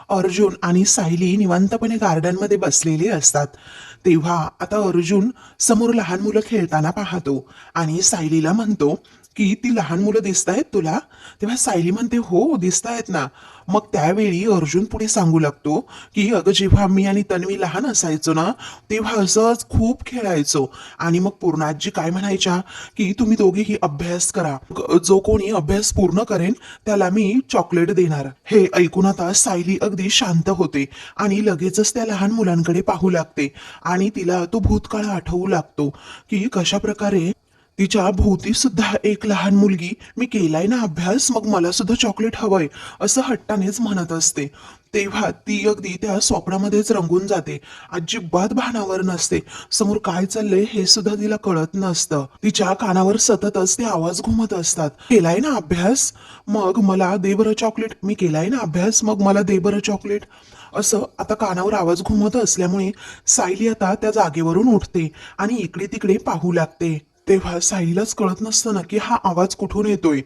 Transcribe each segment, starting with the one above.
अर्जुन आणि सायली निवांतपणे गार्डनमध्ये बसलेले असतात. तेव्हा आता अर्जुन समोर लहान मुलं खेळताना पाहतो आणि सायलीला म्हणतो की ती लहान मुलं दिसतायत तुला. तेव्हा सायली म्हणते हो दिसतायत ना. मग त्यावेळी अर्जुन पुढे सांगू लागतो की अगं जेव्हा मी आणि तन्वी लहान असायचो ना तेव्हा असंच खूप खेळायचो आणि मग पूर्णाजी काय म्हणायच्या की तुम्ही दोघेही अभ्यास करा, जो कोणी अभ्यास पूर्ण करेन त्याला मी चॉकलेट देणार. हे ऐकून आता सायली अगदी शांत होते आणि लगेचच त्या लहान मुलांकडे पाहू लागते आणि तिला तो भूतकाळ आठवू लागतो की कशा प्रकारे तिच्या भोवती सुद्धा एक लहान मुलगी मी केलाय ना अभ्यास मग मला सुद्धा चॉकलेट हवंय असं हट्टानेच म्हणत असते. तेव्हा ती अगदी त्या स्वप्नामध्येच रंगून जाते. अजिबात भानावर नसते. समोर काय चाललंय हे सुद्धा तिला कळत नसतं. तिच्या कानावर सततच ते आवाज घुमत असतात. केलाय ना अभ्यास मग मला दे बरं चॉकलेट, मी केलाय ना अभ्यास मग मला दे बरं चॉकलेट. असं आता कानावर आवाज घुमत असल्यामुळे सायली आता त्या जागेवरून उठते आणि इकडे तिकडे पाहू लागते. तेव्हा सायलीलाच कळत नसतं ना की हा आवाज कुठून येतोय.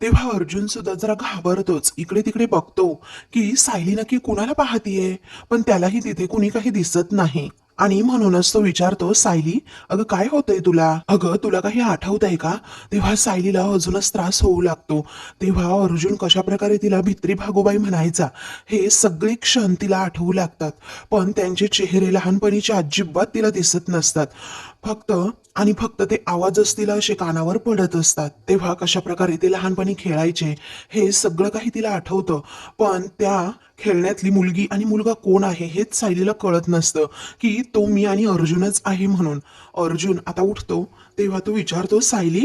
तेव्हा अर्जुन सुद्धा जरा घाबरतोच, इकडे तिकडे बघतो की सायली नक्की कुणाला पाहतीये, पण त्यालाही तिथे कुणी काही दिसत नाही. आणि म्हणूनच तो विचारतो सायली अगं काय होतंय तुला, अगं तुला काही आठवतंय का. तेव्हा सायलीला अजूनच त्रास होऊ लागतो. तेव्हा अर्जुन कशा प्रकारे तिला भित्री भागोबाई म्हणायचा हे सगळे क्षण तिला आठवू लागतात. पण त्यांचे चेहरे लहानपणीचे अजिबात तिला दिसत नसतात. फक्त आणि फक्त ते आवाजच तिला असे कानावर पडत असतात. तेव्हा कशा प्रकारे ते लहानपणी खेळायचे हे सगळं काही तिला आठवतं. पण त्या खेळण्यातली मुलगी आणि मुलगा कोण आहे हेच सायलीला कळत नसतं की तो मी आणि अर्जुनच आहे म्हणून. अर्जुन आता उठतो तेव्हा तो विचारतो सायली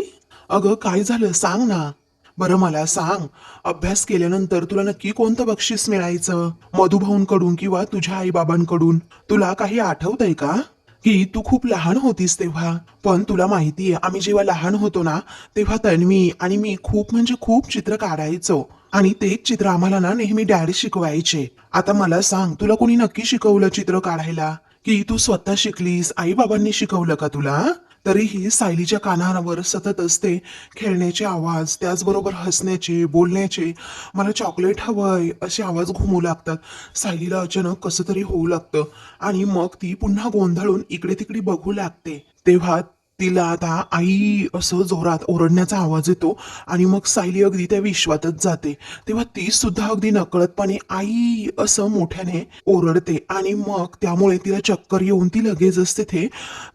अगं काय झालं सांग ना. बरं मला सांग, अभ्यास केल्यानंतर तुला नक्की कोणतं बक्षीस मिळायचं, मधुभाऊंकडून किंवा तुझ्या आईबाबांकडून, तुला काही आठवतंय का. की तू खूप लहान होतीस तेव्हा. पण तुला माहितीये आम्ही जेव्हा लहान होतो ना तेव्हा तन्वी आणि मी खूप म्हणजे खूप चित्र काढायचो आणि ते चित्र आम्हाला ना नेहमी डॅडी शिकवायचे. आता मला सांग तुला कोणी नक्की शिकवलं चित्र काढायला की तू स्वतः शिकलीस, आई बाबांनी शिकवलं का तुला. तरीही सायलीच्या कानावर सतत असते खेळण्याचे आवाज, त्याचबरोबर हसण्याचे, बोलण्याचे, मला चॉकलेट हवंय असे आवाज घुमू लागतात. सायलीला अचानक कसं तरी होऊ लागतं आणि मग ती पुन्हा गोंधळून इकडे तिकडे बघू लागते. तेव्हा तिला आता आई असं जोरात ओरडण्याचा आवाज येतो आणि मग सायली अगदी त्या विश्वातच जाते. तेव्हा ती सुद्धा अगदी नकळतपणे आई असं मोठ्याने ओरडते आणि मग त्यामुळे तिला चक्कर येऊन ती लगेचच तिथे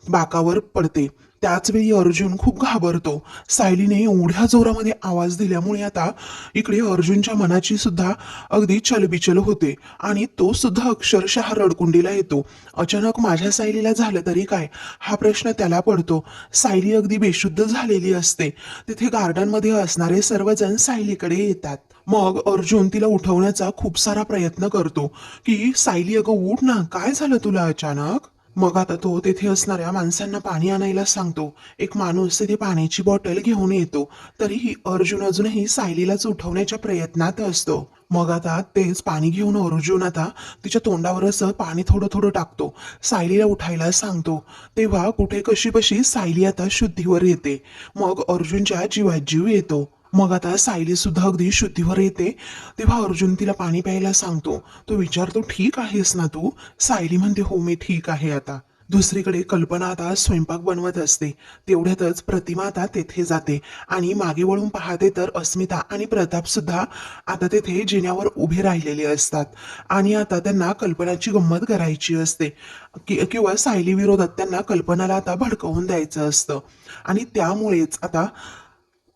बाकावर पडते. त्याच वेळी अर्जुन खूप घाबरतो. सायलीने एवढ्या जोरामध्ये आवाज दिल्यामुळे आता इकडे अर्जुनच्या मनाची सुद्धा अगदी चलबिचल होते आणि तो सुद्धा अक्षरशः रडकुंडीला येतो. अचानक माझ्या सायलीला झालं तरी काय हा प्रश्न त्याला पडतो. सायली अगदी बेशुद्ध झालेली असते. तिथे गार्डनमध्ये असणारे सर्वजण सायलीकडे येतात. मग अर्जुन तिला उठवण्याचा खूप सारा प्रयत्न करतो की सायली अगं उठ ना, काय झालं तुला अचानक. मग आता तो तेथे असणाऱ्या माणसांना पाणी आणायला सांगतो. एक माणूस तिथे पाण्याची बॉटल घेऊन येतो. तरीही अर्जुन अजूनही सायलीलाच उठवण्याच्या प्रयत्नात असतो. मग आता तेच पाणी घेऊन अर्जुन आता तिच्या तोंडावर असं पाणी थोडं थोडं टाकतो. सायलीला उठायला सांगतो. तेव्हा कुठे कशी बशी सायली आता शुद्धीवर येते. मग अर्जुनच्या जीवात जीव येतो. मग आता सायली सुद्धा अगदी शुद्धीवर येते. तेव्हा अर्जुन तिला पाणी प्यायला सांगतो. तो विचारतो ठीक आहेस ना तू. सायली म्हणते हो मी ठीक आहे आता. दुसरीकडे कल्पना आता स्वयंपाक बनवत असते. तेवढ्यातच प्रतिमा आता तेथे जाते आणि मागे वळून पाहते तर अस्मिता आणि प्रताप सुद्धा आता तेथे जिन्यावर उभे राहिलेले असतात आणि आता त्यांना कल्पनाची गंमत करायची असते किंवा सायली विरोधात त्यांना कल्पनाला आता भडकवून द्यायचं असतं आणि त्यामुळेच आता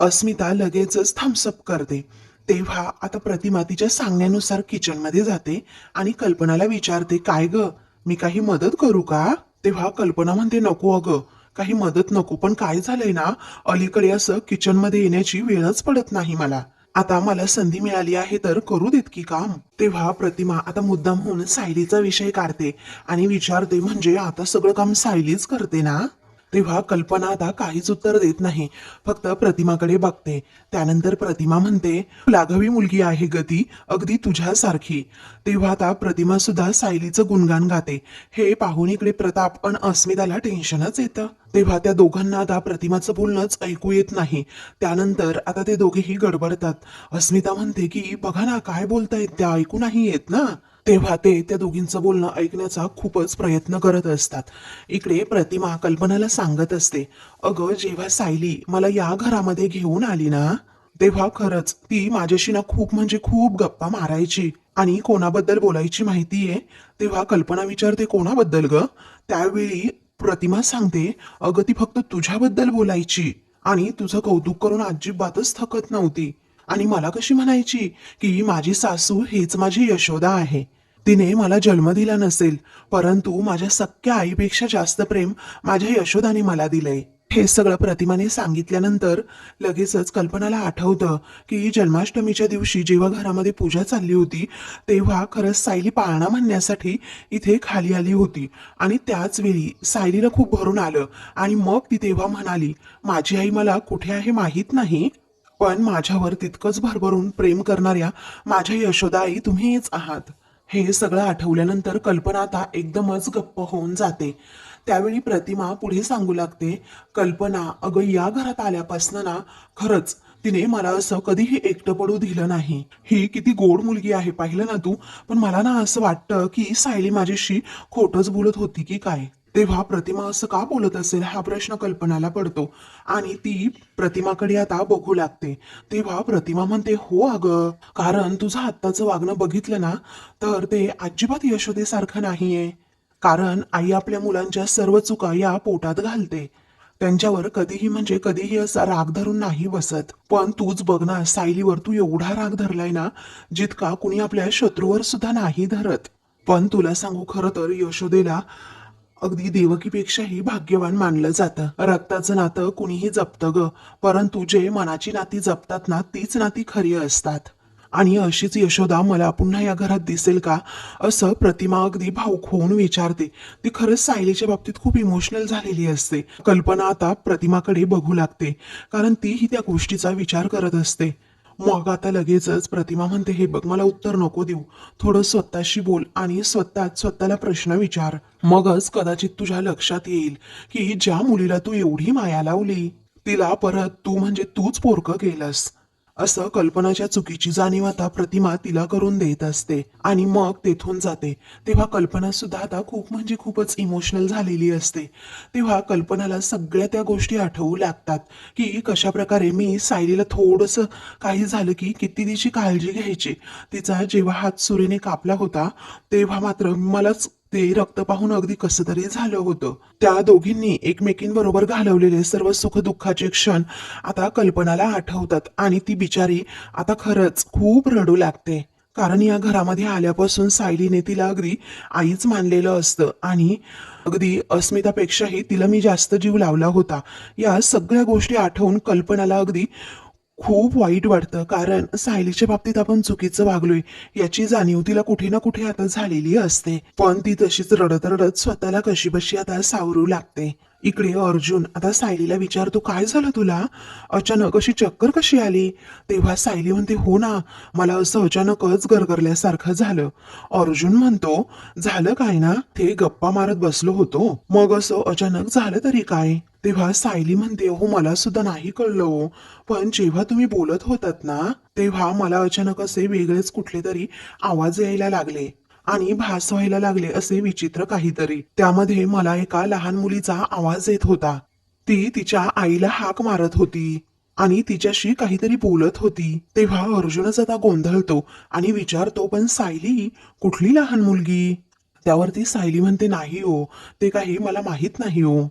अस्मिता लगेचच थम्सअप करते. तेव्हा आता प्रतिमा तिच्या सांगण्यानुसार किचनमध्ये जाते आणि कल्पनाला विचारते काय ग, मी काही मदत करू का. तेव्हा कल्पना म्हणते नको अगं, काही मदत नको, पण काय झालंय ना अलीकडे असं किचनमध्ये येण्याची वेळच पडत नाही मला. आता मला संधी मिळाली आहे तर करू देत की काम. तेव्हा प्रतिमा आता मुद्दाम होऊन सायलीचा विषय काढते आणि विचारते म्हणजे आता सगळं काम सायलीच करते ना. तेव्हा कल्पना आता काहीच उत्तर देत नाही, फक्त प्रतिमाकडे बघते. त्यानंतर प्रतिमा म्हणते लाघवी मुलगी आहे गती अगदी तुझ्यासारखी. तेव्हा आता प्रतिमा सुद्धा सायलीचं गुणगान गाते. हे पाहून इकडे प्रताप आणि अस्मिताला टेन्शनच येतं. तेव्हा त्या दोघांना आता प्रतिमाचं बोलणंच ऐकू येत नाही. त्यानंतर आता ते दोघेही गडबडतात. अस्मिता म्हणते की बघा ना काय बोलतायत त्या, ऐकू नाही येत ना. तेव्हा ते त्या दोघींचं बोलणं ऐकण्याचा खूपच प्रयत्न करत असतात. इकडे प्रतिमा कल्पनाला सांगत असते, अगं जेव्हा सायली मला या घरामध्ये घेऊन आली ना, तेव्हा खरंच ती माझ्याशी ना खूप म्हणजे खूप गप्पा मारायची आणि कोणाबद्दल बोलायची माहितीये. तेव्हा कल्पना विचारते, कोणाबद्दल ग? त्यावेळी प्रतिमा सांगते, अगं ती फक्त तुझ्याबद्दल बोलायची आणि तुझं कौतुक करून अजिबातच थकत नव्हती. आणि मला कशी म्हणायची की माझी सासू हीच माझी यशोदा आहे. तिने मला जन्म दिला नसेल, परंतु माझ्या सख्ख्या आईपेक्षा जास्त प्रेम माझ्या यशोदाने मला दिलंय. हे सगळं प्रतिमाने सांगितल्यानंतर लगेचच कल्पनाला आठवतं की जन्माष्टमीच्या दिवशी जेव्हा घरामध्ये पूजा चालली होती, तेव्हा खरंच सायली पाळणा म्हणण्यासाठी इथे खाली आली होती आणि त्याच वेळी सायलीला खूप भरून आलं आणि मग ती तेव्हा म्हणाली, माझी आई मला कुठे आहे माहीत नाही, पण माझ्यावर तितकंच भरभरून प्रेम करणाऱ्या माझ्या यशोदाई तुम्हीच आहात. हे सगळं आठवल्यानंतर कल्पना आता एकदमच गप्प होऊन जाते. त्यावेळी प्रतिमा पुढे सांगू लागते, कल्पना अगं या घरात आल्यापासनं ना खरंच तिने मला असं कधीही एकटं पडू दिलं नाही. ही किती गोड मुलगी आहे पाहिलं ना तू. पण मला ना असं वाटतं की सायली माझ्याशी खोटंच बोलत होती की काय. तेव्हा प्रतिमा असं का बोलत असेल हा प्रश्न कल्पनाला पडतो आणि ती प्रतिमाकडे आता बघू लागते. तेव्हा प्रतिमा म्हणते, हो अगं, कारण तुझं आत्ताचं वागणं बघितलं ना तर ते अजिबात यशोदेसारखं नाहीये. कारण आई आपल्या मुलांच्या सर्व चुका या पोटात घालते. त्यांच्यावर कधीही म्हणजे कधीही असा राग धरून नाही बसत. पण तूच बघ ना, सायलीवर तू एवढा राग धरलाय ना, जितका कुणी आपल्या शत्रूवर सुद्धा नाही धरत. पण तुला सांगू खरं तर यशोदेला अगदी देवकीपेक्षाही भाग्यवान मानलं जातं. रक्ताचं नातं कुणीही जपतं ग, परंतु जे मनाची नाती जपतात ना तीच नाती खरी असतात. आणि अशीच यशोदा मला पुन्हा या घरात दिसेल का, असं प्रतिमा अगदी भावूक होऊन विचारते. ती खरंच सायलीच्या बाबतीत खूप इमोशनल झालेली असते. कल्पना आता प्रतिमाकडे बघू लागते, कारण तीही त्या गोष्टीचा विचार करत असते. मग आता लगेचच प्रतिमा म्हणते, हे बघ मला उत्तर नको देऊ, थोडं स्वतःशी बोल आणि स्वतःला प्रश्न विचार. मगच कदाचित तुझ्या लक्षात येईल की ज्या मुलीला तू एवढी माया लावली तिला परत तू म्हणजे तूच पोरकं केलंस. असं कल्पनाच्या चुकीची जाणीव आता प्रतिमा तिला करून देत असते आणि मग तेथून जाते. तेव्हा कल्पना सुद्धा आता खूप म्हणजे खूपच इमोशनल झालेली असते. तेव्हा कल्पनाला सगळ्या त्या गोष्टी आठवू लागतात की कशा प्रकारे मी सायलीला थोडंसं काही झालं की किती तिची काळजी घ्यायची. तिचा जेव्हा हात सुरीने कापला होता तेव्हा मात्र मलाच ते रक्त पाहून अगदी कसं तरी झालं होतं. त्या दोघींनी एकमेकींबरोबर घालवलेले सर्व सुखदुःखाचे क्षण आता कल्पनाला आठवतात आणि ती बिचारी आता खरंच खूप रडू लागते. कारण या घरामध्ये आल्यापासून सायलीने तिला अगदी आईच मानलेलं असतं आणि अगदी अस्मितापेक्षाही तिला मी जास्त जीव लावला होता. या सगळ्या गोष्टी आठवून कल्पनाला अगदी खूप वाईट वाटतं, कारण सायलीच्या बाबतीत आपण चुकीचं वागलोय याची जाणीव तिला कुठे ना कुठे आता झालेली असते. पण ती तशीच रडत रडत स्वतःला कशीबशी आता सावरू लागते. इकडे अर्जुन आता सायलीला विचारतो, काय झालं तुला, अचानक अशी चक्कर कशी आली? तेव्हा सायली म्हणते, हो ना, मला असं अचानकच गरगरल्यासारखं झालं. अर्जुन म्हणतो, झालं काय ना, ते गप्पा मारत बसलो होतो, मग असं अचानक झालं तरी काय? तेव्हा सायली म्हणते, हो मला सुद्धा नाही कळलं हो, पण जेव्हा तुम्ही बोलत होतात ना तेव्हा मला अचानक असे वेगळेच कुठले तरी आवाज यायला लागले आणि भास व्हायला लागले असे विचित्र काहीतरी. त्यामध्ये मला एका लहान मुलीचा आवाज येत होता. ती तिच्या आईला हाक मारत होती आणि तिच्याशी काहीतरी बोलत होती. तेव्हा अर्जुनच आता गोंधळतो आणि विचारतो, पण सायली कुठली लहान मुलगी? त्यावरती सायली म्हणते, नाही हो, ते काही मला माहित नाही हो.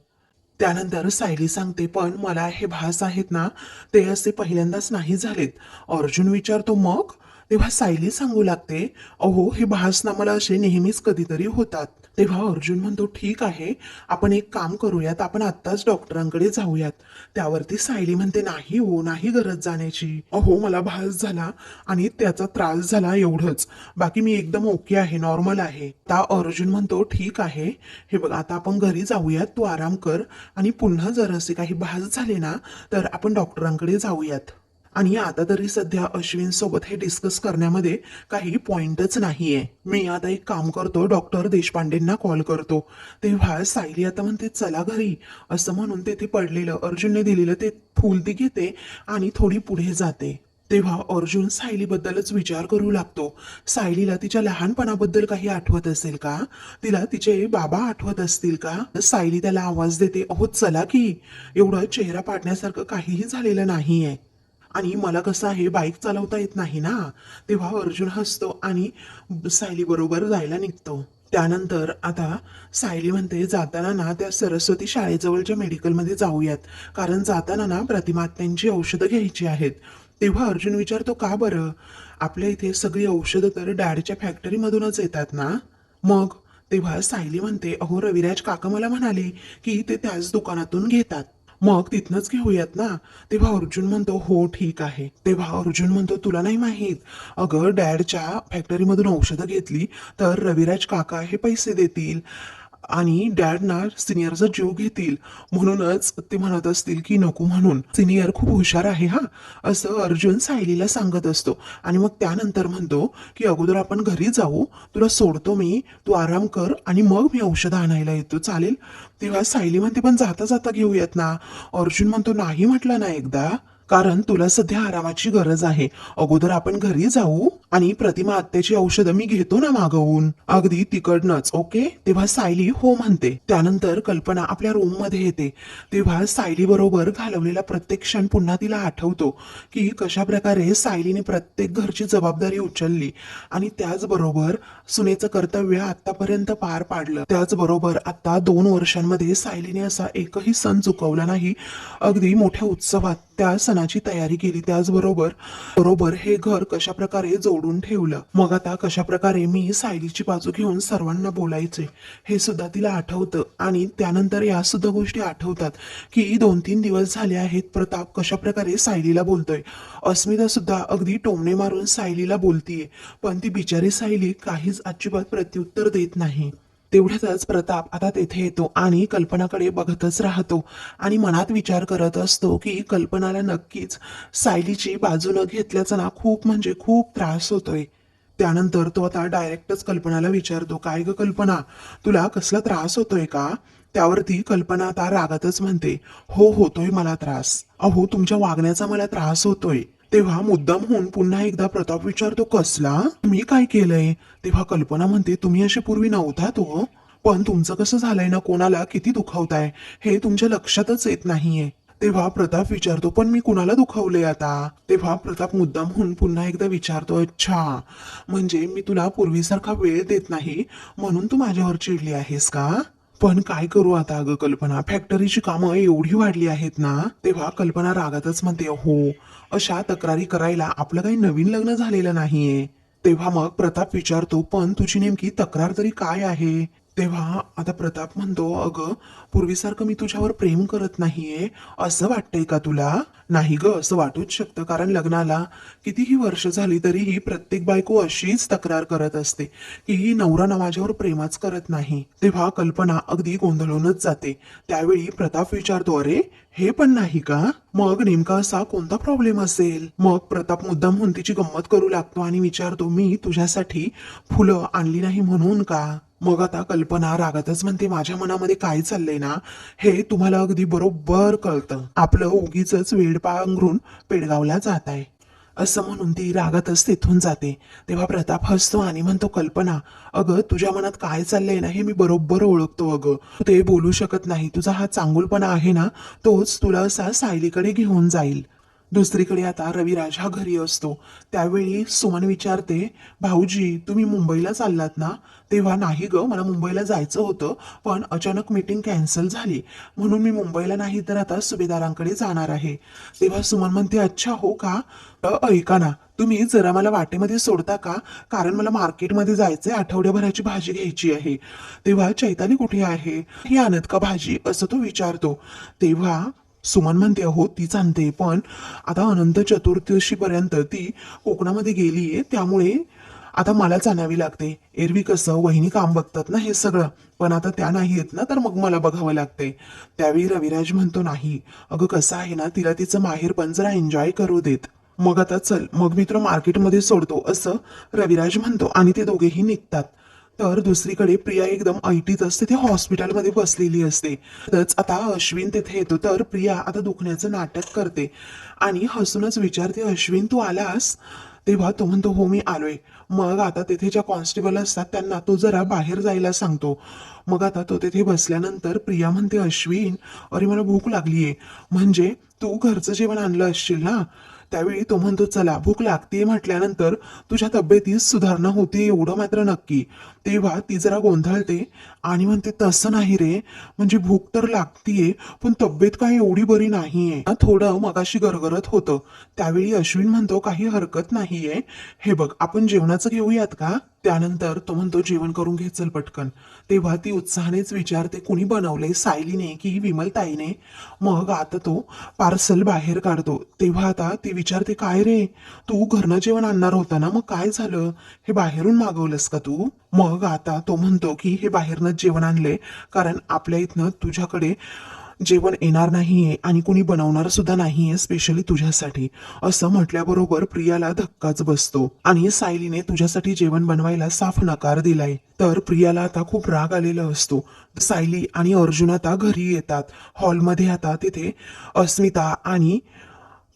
त्यानंतर सायली सांगते, पण मला हे भास आहेत ना ते असे पहिल्यांदाच नाही झालेत. अर्जुन विचारतो, मग? तेव्हा सायली सांगू लागते, अहो हे भास ना मला असे नेहमीच कधीतरी होतात. तेव्हा अर्जुन म्हणतो, ठीक आहे, आपण एक काम करूयात, आपण आत्ताच डॉक्टरांकडे जाऊयात. त्यावरती सायली म्हणते, नाही हो, नाही गरज जाण्याची. अहो मला भास झाला आणि त्याचा त्रास झाला एवढंच, बाकी मी एकदम ओके आहे, नॉर्मल आहे. आता अर्जुन म्हणतो, ठीक आहे, हे बघ आता आपण घरी जाऊयात, तू आराम कर आणि पुन्हा जर असे काही भास झाले ना तर आपण डॉक्टरांकडे जाऊयात. आणि आता तरी सध्या अश्विन सोबत हे डिस्कस करण्यामध्ये काही पॉइंटच नाहीये. मी आता एक काम करतो, डॉक्टर देशपांडेंना कॉल करतो. तेव्हा सायली आता म्हणते, चला घरी, असं म्हणून तेथे पडलेलं अर्जुनने दिलेलं ते फूल ती घेते आणि थोडी पुढे जाते. तेव्हा अर्जुन सायलीबद्दलच विचार करू लागतो. सायलीला तिच्या लहानपणाबद्दल काही आठवत असेल का? तिला तिचे बाबा आठवत असतील का? सायली त्याला आवाज देते, अहो चला की, एवढं चेहरा पाडण्यासारखं काहीही झालेलं नाहीये. आणि मला कसं आहे, बाईक चालवता येत नाही ना. तेव्हा अर्जुन हसतो आणि सायली बरोबर जायला निघतो. त्यानंतर आता सायली म्हणते, जाताना ना त्या सरस्वती शाळेजवळच्या मेडिकलमध्ये जाऊयात, कारण जाताना ना प्रतिमात्यांची औषधं घ्यायची आहेत. तेव्हा अर्जुन विचारतो, का बरं? आपल्या इथे सगळी औषधं तर डॅडच्या फॅक्टरीमधूनच येतात ना. मग तेव्हा सायली म्हणते, अहो रविराज काका मला म्हणाले की ते त्याच दुकानातून घेतात, मग तिथनच घेऊयात ना. तेव्हा अर्जुन म्हणतो, हो ठीक आहे. तेव्हा अर्जुन म्हणतो, तुला नाही माहीत, अगं डॅडच्या फॅक्टरीमधून औषधं घेतली तर रविराज काका हे पैसे देतील आणि डॅड ना सिनियरचा जीव घेतील, म्हणूनच ते म्हणत असतील की नको म्हणून. सिनियर खूप हुशार आहे हा, असं अर्जुन सायलीला सांगत असतो. आणि मग त्यानंतर म्हणतो की अगोदर आपण घरी जाऊ, तुला सोडतो मी, तू आराम कर आणि मग मी औषधं आणायला येतो, चालेल? तेव्हा सायली म्हणते, पण जाता जाता घेऊयात ना. अर्जुन म्हणतो, नाही म्हटलं ना एकदा, कारण तुला सध्या आरामाची गरज आहे. अगोदर आपण घरी जाऊ आणि प्रतिमा आत्याची औषधं मी घेतो ना मागवून, अगदी तिकडनंच, ओके? तेव्हा सायली हो म्हणते. त्यानंतर कल्पना आपल्या रूम मध्ये येते. तेव्हा सायली बरोबर घालवलेला प्रत्येक क्षण पुन्हा तिला आठवतो की कशा प्रकारे सायलीने प्रत्येक घरची जबाबदारी उचलली आणि त्याचबरोबर सुनेचं कर्तव्य आतापर्यंत पार पाडलं. त्याचबरोबर आता 2 वर्षांमध्ये सायलीने असा एकही सण चुकवला नाही. अगदी मोठ्या उत्सवात त्या सणाची तयारी केली. त्याचबरोबर बरोबर हे घर कशा प्रकारे जोडून ठेवलं. मग आता कशा प्रकारे मी सायलीची बाजू घेऊन सर्वांना बोलायचे हे सुद्धा तिला आठवतं. आणि त्यानंतर या सुद्धा गोष्टी आठवतात की 2-3 दिवस झाले आहेत प्रताप कशा प्रकारे सायलीला बोलतोय. अस्मिता सुद्धा अगदी टोमणे मारून सायलीला बोलतीये, पण ती बिचारी सायली काहीच अजिबात प्रत्युत्तर देत नाही. तेवढ्यातच प्रताप आता तेथे येतो आणि कल्पनाकडे बघतच राहतो आणि मनात विचार करत असतो की कल्पनाला नक्कीच सायलीची बाजू न घेतल्याचा ना खूप म्हणजे खूप त्रास होतोय. त्यानंतर तो आता डायरेक्टच कल्पनाला विचारतो, काय ग कल्पना, तुला कसला त्रास होतोय का? त्यावरती कल्पना आता रागातच म्हणते, हो होतोय मला त्रास, अहो तुमच्या वागण्याचा मला त्रास होतोय. तेव्हा मुद्दाम होऊन पुन्हा एकदा प्रताप विचारतो, कसला? मी काय केलंय? तेव्हा कल्पना म्हणते, तुम्ही असे पूर्वी नव्हतात हो, पण तुमचं कसं झालंय ना, कोणाला किती दुखावताय हे तुमच्या लक्षातच येत नाहीये. तेव्हा प्रताप विचारतो, पण मी कुणाला दुखावलंय आता? तेव्हा प्रताप मुद्दाम होऊन पुन्हा एकदा विचारतो, अच्छा, म्हणजे मी तुला पूर्वीसारखा वेळ देत नाही म्हणून तू माझ्यावर चिडली आहेस का? पण काय करू आता अगं कल्पना, फॅक्टरीची कामं एवढी वाढली आहेत ना. तेव्हा कल्पना रागातच म्हणते, हो, अशा तक्रारी करायला आपलं काही नवीन लग्न झालेलं नाहीये. तेव्हा मग प्रताप विचारतो, पण तुझी नेमकी तक्रार तरी काय आहे? तेव्हा आता प्रताप म्हणतो, अगं पूर्वीसारखं मी तुझ्यावर प्रेम करत नाहीये असं वाटतंय का तुला? नाही ग, असं वाटूच शकतं, कारण लग्नाला कितीही वर्ष झाली तरीही प्रत्येक बायको अशीच तक्रार करत असते की नवरा ना माझ्यावर प्रेमच करत नाही. तेव्हा कल्पना अगदी गोंधळूनच जाते. त्यावेळी प्रताप विचारतो, अरे हे पण नाही का? मग नेमका असा कोणता प्रॉब्लेम असेल? मग प्रताप मुद्दाम म्हणून तिची गंमत करू लागतो आणि विचारतो, मी तुझ्यासाठी फुलं आणली नाही म्हणून का? मग आता कल्पना रागातच म्हणते, माझ्या मनामध्ये काय चाललंय ना हे तुम्हाला अगदी बरोबर कळतं. आपलं उगीच वेड पांघरून पेडगावला जात आहे, असं म्हणून ती रागातच तिथून जाते. तेव्हा प्रताप हसतो आणि म्हणतो, कल्पना अगं तुझ्या मनात काय चाललंय ना हे मी बरोबर ओळखतो. अगं तू ते बोलू शकत नाही, तुझा हा चांगुलपणा आहे ना तोच तुला असा सायलीकडे घेऊन जाईल. दुसरीकडे आता रविराज हा घरी असतो. त्यावेळी सुमन विचारते, भाऊजी तुम्ही मुंबईला चाललात ना? तेव्हा नाही ग, मला मुंबईला जायचं होतं, पण अचानक मीटिंग कॅन्सल झाली म्हणून मी मुंबईला नाही तर आता सुभेदारांकडे जाणार आहे. तेव्हा सुमन म्हणते, अच्छा हो का? ऐका ना, तुम्ही जरा मला वाटेमध्ये सोडता का? कारण मला मार्केटमध्ये जायचंय, आठवड्याभराची भाजी घ्यायची आहे. तेव्हा चैताली कुठे आहे, ही आणत का भाजी, असं तो विचारतो. तेव्हा सुमन म्हणते, हो तीच आणते, पण आता अनंत चतुर्दशीपर्यंत ती कोकणामध्ये गेलीये, त्यामुळे आता मलाच आणावी लागते. एरवी कसं वहिनी काम बघतात ना हे सगळं, पण आता त्या नाही येत ना, तर मग मला बघावं लागते. त्यावेळी रविराज म्हणतो, नाही अगं कसं आहे ना, तिला तिचं माहेर पण जरा एन्जॉय करू देत. मग आता चल, मग मी तुला मार्केटमध्ये सोडतो, असं रविराज म्हणतो आणि ते दोघेही निघतात. तर दुसरीकडे प्रिया एकदम ऐटीतच तिथे हॉस्पिटलमध्ये बसलेली असते. तरच आता अश्विन तिथे येतो. तर प्रिया आता दुखण्याचं नाटक करते आणि हसूनच विचारते, अश्विन तू आलास? तेव्हा तो म्हणतो, हो मी आलोय. मग आता तिथे ज्या कॉन्स्टेबल असतात त्यांना तो जरा बाहेर जायला सांगतो. मग आता तो तिथे बसल्यानंतर प्रिया म्हणते, अश्विन अरे मला भूक लागलीये, म्हणजे तू घरचं जेवण आणलं असशील ना? त्यावेळी तो म्हणतो, चला भूक लागतीये म्हटल्यानंतर तुझ्या तब्येतीत सुधारणा होते एवढं मात्र नक्की. तेव्हा ती जरा गोंधळते आणि म्हणते, तसं नाही रे, म्हणजे भूक तर लागतीये पण तब्येत काही एवढी बरी नाहीये, थोडं मगाशी गरगरत होतं. त्यावेळी अश्विन म्हणतो, काही हरकत नाहीये, हे बघ आपण जेवणाचं घेऊयात का? त्यानंतर तो म्हणतो, जेवण करून घे चल पटकन. तेव्हा ती उत्साहानेच विचारते, कुणी बनवलंय, सायलीने की विमलताईने? मग आता तो पार्सल बाहेर काढतो. तेव्हा आता ती विचारते, काय रे, तू घरनं जेवण आणणार होता ना, मग काय झालं, हे बाहेरून मागवलंस का तू? मग आता तो म्हणतो की हे बाहेरनंच जेवण आणले, कारण आपल्या इथनं तुझ्याकडे जेवण येणार नाहीये आणि कुणी बनवणार सुद्धा नाहीये स्पेशली तुझ्यासाठी. असं म्हटल्याबरोबर प्रियाला धक्काच बसतो आणि सायलीने तुझ्यासाठी जेवण बनवायला साफ नकार दिलाय. तर प्रियाला आता खूप राग आलेला असतो. सायली आणि अर्जुन आता घरी येतात. हॉलमध्ये आता तिथे अस्मिता आणि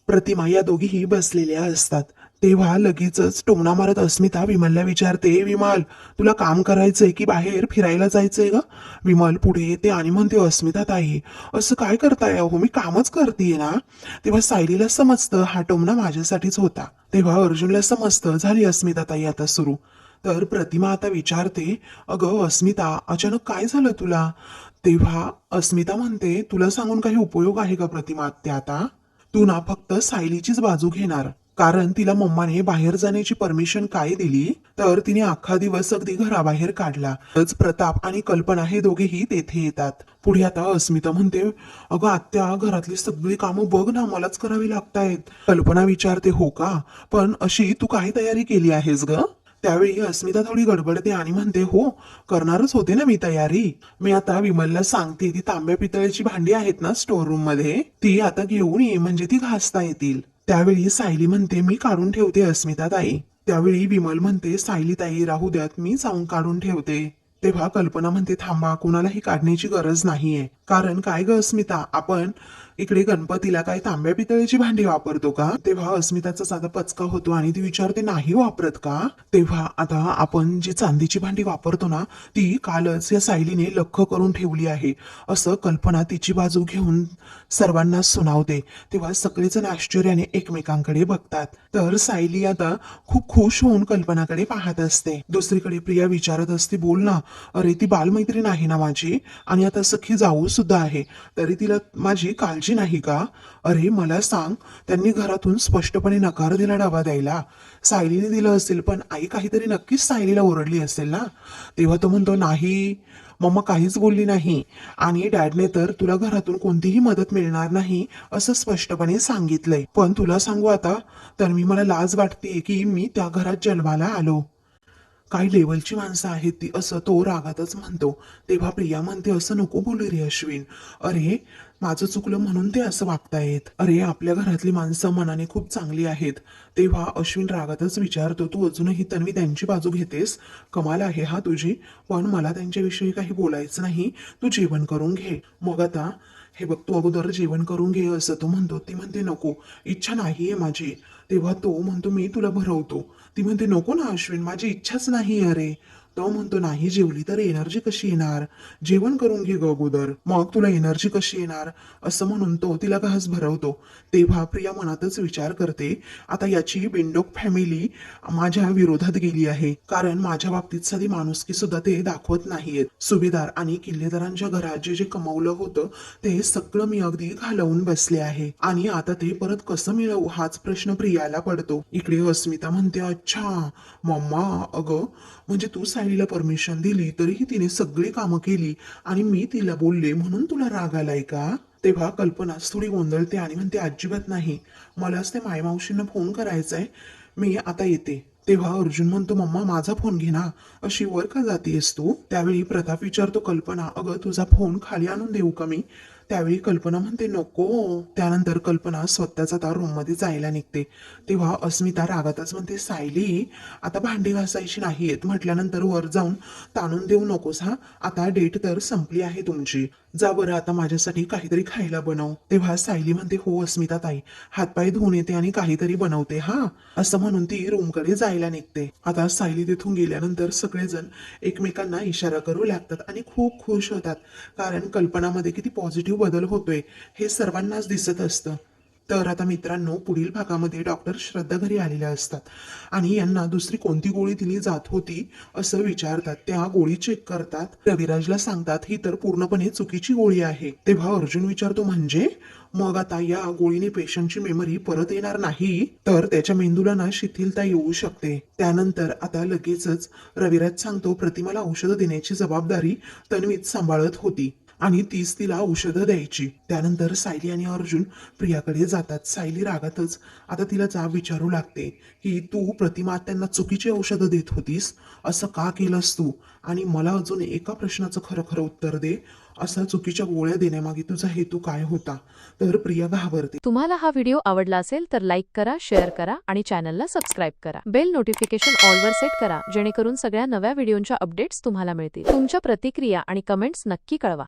प्रतिमा या दोघीही बसलेल्या असतात. तेव्हा लगेचच टोमणा मारत अस्मिता विमलला विचारते, विमल तुला काम करायचंय की बाहेर फिरायला जायचंय ग? विमल पुढे येते आणि म्हणते, अस्मिता ताई असं काय करताय अहो, मी कामच करतेय ना. तेव्हा सायलीला समजतं हा टोमणा माझ्यासाठीच होता. तेव्हा अर्जुनला समजतं झाली अस्मिता ताई आता सुरू. तर प्रतिमा आता विचारते, अगं अस्मिता अचानक काय झालं तुला? तेव्हा अस्मिता म्हणते, तुला सांगून काही उपयोग आहे का प्रतिमा आत्या? आता तू ना फक्त सायलीचीच बाजू घेणार, कारण तिला मम्माने बाहेर जाण्याची परमिशन काय दिली, तर तिने अख्खा दिवस अगदी घराबाहेर काढला. तच प्रताप आणि कल्पना हे दोघेही तेथे येतात. पुढे आता अस्मिता म्हणते, अगं आत्या घरातली सगळी कामं बघ ना मलाच करावी लागतायत. कल्पना विचारते, हो का, पण अशी तू काय तयारी केली आहेस ग? त्यावेळी अस्मिता थोडी गडबडते आणि म्हणते, हो करणारच होते ना मी तयारी. मी आता विमलला सांगते ती तांब्या पितळेची भांडी आहेत ना स्टोर रूम मध्ये, ती आता घेऊन ये म्हणजे ती घासता येतील. त्यावेळी सायली म्हणते, मी काढून ठेवते अस्मिता ताई. त्यावेळी विमल म्हणते, सायली ताई राहू द्यात, मी जाऊन काढून ठेवते. तेव्हा कल्पना म्हणते, थांबा कोणालाही काढण्याची गरज नाहीये, कारण काय ग अस्मिता, आपण इकडे गणपतीला काय तांब्या पितळेची भांडी वापरतो का? तेव्हा अस्मिताचा साधा पचका होतो आणि ती विचारते, नाही वापरत का? तेव्हा आता आपण जी चांदीची भांडी वापरतो ना, ती कालच या सायलीने लख्ख करून ठेवली आहे, असं कल्पना तिची बाजू घेऊन सर्वांना सुनावते. तेव्हा सगळेजण आश्चर्याने एकमेकांकडे बघतात. तर सायली आता खूप खुश होऊन कल्पनाकडे पाहत असते. दुसरीकडे प्रिया विचारत असते, बोल ना, अरे ती बालमैत्रीण आहे ना माझी, आणि आता सखी जाऊ सुद्धा आहे, तरी तिला माझी काळजी नाही का? अरे मला सांग, त्यांनी घरातून स्पष्टपणे नकार दिला डबा द्यायला. सायलीने दिलं असेल, पण आई काहीतरी नक्कीच सायलीला ओरडली असेल ना. तेव्हा तो म्हणतो, नाही मम्मा काहीच बोलली नाही, आणि डॅडने तर तुला घरातून कोणतीही मदत मिळणार नाही असं स्पष्टपणे सांगितलंय. पण तुला सांगू आता, तर मला लाज वाटते की मी त्या घरात जन्माला आलो. काही लेवलची माणसं आहेत ती, असं तो रागातच म्हणतो. तेव्हा प्रिया म्हणते, असं नको बोलू रे अश्विन, अरे माझं चुकलं म्हणून ते असं वागतायत, अरे आपल्या घरातली माणसं मनाने खूप चांगली आहेत. तेव्हा अश्विन रागातच विचारतो, तू अजूनही तन्वी त्यांची बाजू घेतेस, कमाल आहे हा तुझी, पण मला त्यांच्याविषयी काही बोलायचं नाही, तू जेवण करून घे. मग आता हे बघ, तू अगोदर जेवण करून घे असं तो म्हणतो. ती म्हणते, नको इच्छा नाहीये माझी. तेव्हा तो म्हणतो, मी तुला भरवतो. ती म्हणते, नको ना अश्विन, माझी इच्छाच नाही अरे. तो म्हणतो, नाही जेवली तर एनर्जी कशी येणार, जेवण करून घे ग अगोदर, मग तुला एनर्जी कशी येणार, असं म्हणून तो तिला घास भरवतो. तेव्हा प्रिया मनातच विचार करते, आता याची बिंडोक फॅमिली माझ्या विरोधात गेली आहे, कारण माझ्या बाबतीत साधी माणुसकी सुद्धा ते दाखवत नाहीयेत. सुभेदार आणि किल्लेदारांच्या घरात जे जे कमावलं होतं ते सगळं मी अगदी घालवून बसले आहे, आणि आता ते परत कसं मिळवू हाच प्रश्न प्रियाला पडतो. इकडे अस्मिता म्हणते, अच्छा मम्मा, अगं म्हणजे तू सायलीला परमिशन दिली तरीही तिने सगळी कामं केली आणि मी तिला बोलले म्हणून तुला राग आलाय का? तेव्हा कल्पना थोडी गोंधळते आणि म्हणते, अजिबात नाही, मलाच ते मायमावशींना फोन करायचाय, मी आता येते. तेव्हा अर्जुन म्हणतो, मम्मा माझा फोन घे ना, अशी वर का जातीयस तू? त्यावेळी प्रताप विचारतो, कल्पना अगं तुझा फोन खाली आणून देऊ का मी? त्यावेळी कल्पना म्हणते नको. त्यानंतर कल्पना स्वतःच आता रूममध्ये जायला निघते. तेव्हा अस्मिता रागातच म्हणते सायली आता भांडी घासायची नाहीयेत म्हटल्यानंतर वर जाऊन ताणून देऊ नकोस हा. आता डेट तर संपली आहे तुमची. जा बरं आता माझ्यासाठी काहीतरी खायला बनव. तेव्हा सायली म्हणते हो अस्मिता ताई, हातपाय धुवून येते आणि काहीतरी बनवते हा. असं म्हणून ती रूमकडे जायला निघते. आता सायली तिथून गेल्यानंतर सगळेजण एकमेकांना इशारा करू लागतात आणि खूप खुश होतात, कारण कल्पनामध्ये किती पॉझिटिव्ह बदल होतोय हे सर्वांनाच दिसत असतं. तर आता मित्रांनो, पुढील भागामध्ये डॉक्टर श्रद्धा घरी आलेल्या असतात आणि यांना दुसरी कोणती गोळी दिली जात होती असं विचारतात. त्या गोळी चेक करतात, रविराजला सांगतात ही तर पूर्णपणे चुकीची गोळी आहे. तेव्हा अर्जुन विचारतो म्हणजे मग आता या गोळीने पेशंटची मेमरी परत येणार नाही, तर त्याच्या मेंदूला ना शिथिलता येऊ शकते. त्यानंतर आता लगेचच रविराज सांगतो प्रतिमाला औषधं देण्याची जबाबदारी तन्वीच सांभाळत होती आणि तीच तिला औषधं द्यायची. त्यानंतर सायली आणि अर्जुन प्रियाकडे जातात. सायली रागातच आता तिला जाब विचारू लागते की तू प्रतिमा त्यांना चुकीची औषधं देत होतीस, असं का केलंस तू, आणि मला अजून एका प्रश्नाचं खरं खरं उत्तर दे, असा चुकीच्या गोळ्या देण्यामागे तुझा हेतू काय होता. तर प्रिया घाबरते. तुम्हाला हा व्हिडिओ आवडला असेल तर लाईक करा, शेअर करा आणि चॅनलला सबस्क्राईब करा. बेल नोटिफिकेशन ऑलवर सेट करा जेणेकरून सगळ्या नव्या व्हिडिओंच्या अपडेट्स तुम्हाला मिळतील. तुमच्या प्रतिक्रिया आणि कमेंट्स नक्की कळवा.